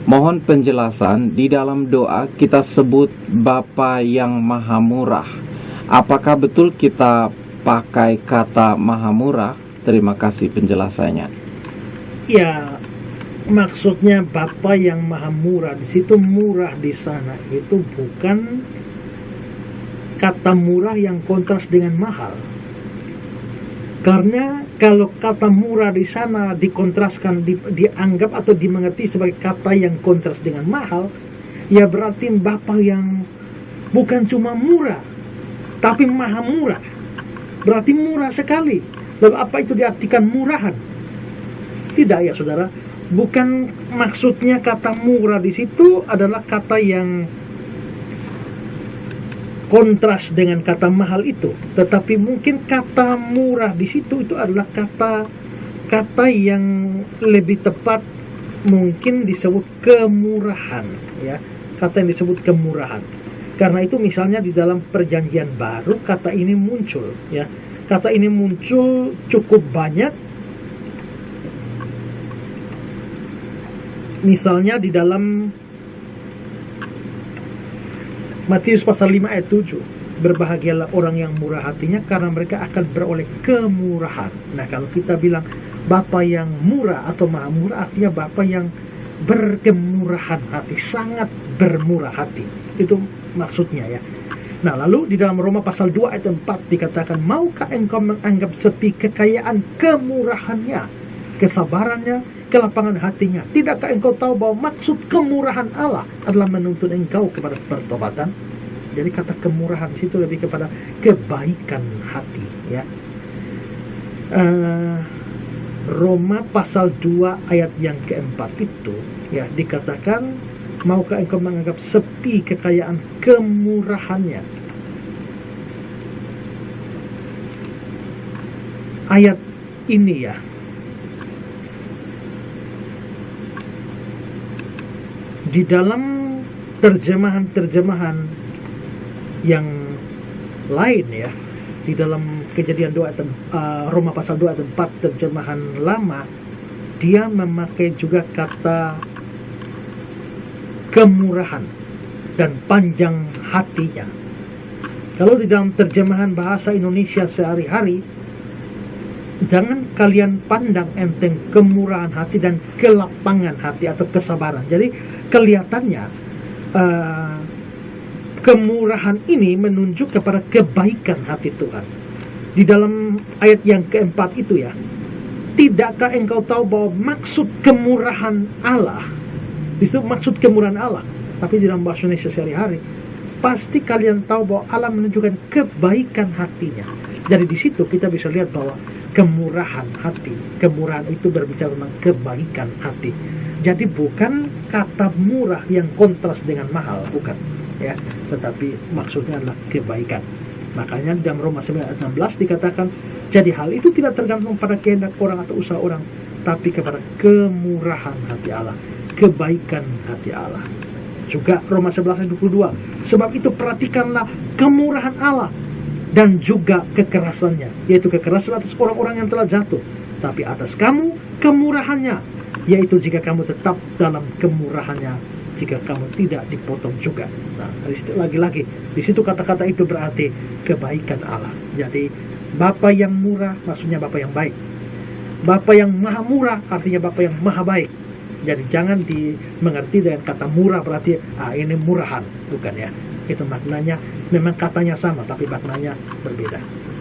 Mohon penjelasan, di dalam doa kita sebut Bapa yang Maha Murah. Apakah betul kita pakai kata Maha Murah? Terima kasih penjelasannya. Ya, maksudnya Bapa yang Maha Murah, di situ murah di sana itu bukan kata murah yang kontras dengan mahal. Karena kalau kata murah di sana dikontraskan, dianggap atau dimengerti sebagai kata yang kontras dengan mahal, ya berarti Bapa yang bukan cuma murah, tapi maha murah. Berarti murah sekali. Lalu apa itu diartikan murahan? Tidak ya saudara, bukan maksudnya kata murah di situ adalah kata yang kontras dengan kata mahal itu, tetapi mungkin kata murah di situ itu adalah kata yang lebih tepat mungkin disebut kemurahan, ya, kata yang disebut kemurahan. Karena itu misalnya di dalam Perjanjian Baru kata ini muncul, ya, kata ini muncul cukup banyak. Misalnya di dalam Matius pasal 5 ayat 7, berbahagialah orang yang murah hatinya karena mereka akan beroleh kemurahan. Nah, kalau kita bilang Bapa yang murah atau Maha Murah, artinya Bapa yang berkemurahan hati, sangat bermurah hati. Itu maksudnya, ya. Nah, lalu di dalam Roma pasal 2 ayat 4 dikatakan, maukah engkau menganggap sepi kekayaan kemurahannya, kesabarannya, kelapangan hatinya? Tidakkah engkau tahu bahwa maksud kemurahan Allah adalah menuntun engkau kepada pertobatan? Jadi kata kemurahan di situ lebih kepada kebaikan hati, ya. Roma pasal 2 ayat yang keempat itu, ya, dikatakan, maukah engkau menganggap sepi kekayaan kemurahannya? Ayat ini, ya, di dalam terjemahan yang lain, ya, di dalam Kejadian 2 Roma pasal 2 ayat 4 terjemahan lama, dia memakai juga kata kemurahan dan panjang hatinya. Kalau di dalam terjemahan bahasa Indonesia sehari-hari, jangan kalian pandang enteng kemurahan hati dan kelapangan hati atau kesabaran. Jadi kelihatannya kemurahan ini menunjuk kepada kebaikan hati Tuhan. Di dalam ayat yang keempat itu, ya, tidakkah engkau tahu bahwa maksud kemurahan Allah, itu maksud kemurahan Allah, tapi di dalam bahasa Indonesia sehari-hari, pasti kalian tahu bahwa Allah menunjukkan kebaikan hatinya. Jadi di situ kita bisa lihat bahwa kemurahan hati, kemurahan itu berbicara tentang kebaikan hati. Jadi bukan kata murah yang kontras dengan mahal, bukan, ya, tetapi maksudnya adalah kebaikan. Makanya dalam Roma 9 ayat 16 dikatakan, jadi hal itu tidak tergantung pada kehendak orang atau usaha orang, tapi kepada kemurahan hati Allah, kebaikan hati Allah. Juga Roma 11 ayat 22, sebab itu perhatikanlah kemurahan Allah dan juga kekerasannya, yaitu kekerasan atas orang-orang yang telah jatuh, tapi atas kamu kemurahannya, yaitu jika kamu tetap dalam kemurahannya, jika kamu tidak dipotong juga. Nah, lagi-lagi di situ kata-kata itu berarti kebaikan Allah. Jadi Bapa yang murah maksudnya Bapa yang baik. Bapa yang maha murah artinya Bapa yang maha baik. Jadi jangan dimengerti dengan kata murah berarti ini murahan, bukan, ya. Itu maknanya memang katanya sama tapi maknanya berbeda.